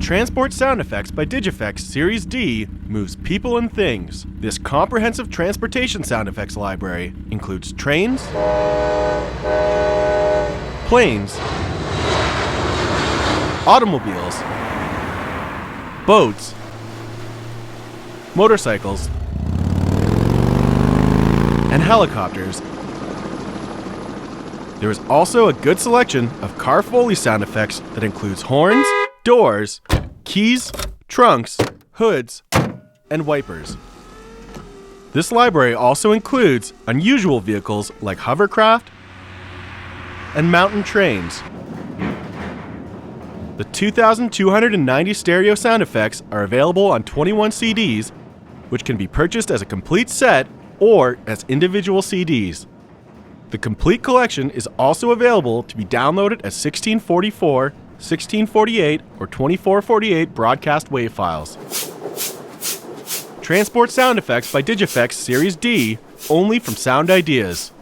Transport Sound Effects by Digifx Series D moves people and things. This comprehensive transportation sound effects library includes trains, planes, automobiles, boats, motorcycles, and helicopters. There is also a good selection of car Foley sound effects that includes horns, doors, keys, trunks, hoods, and wipers. This library also includes unusual vehicles like hovercraft and mountain trains. The 2,290 stereo sound effects are available on 21 CDs, which can be purchased as a complete set or as individual CDs. The complete collection is also available to be downloaded as 1644, 1648, or 2448 broadcast WAV files. Transport Sound Effects by Digifx Series D, only from Sound Ideas.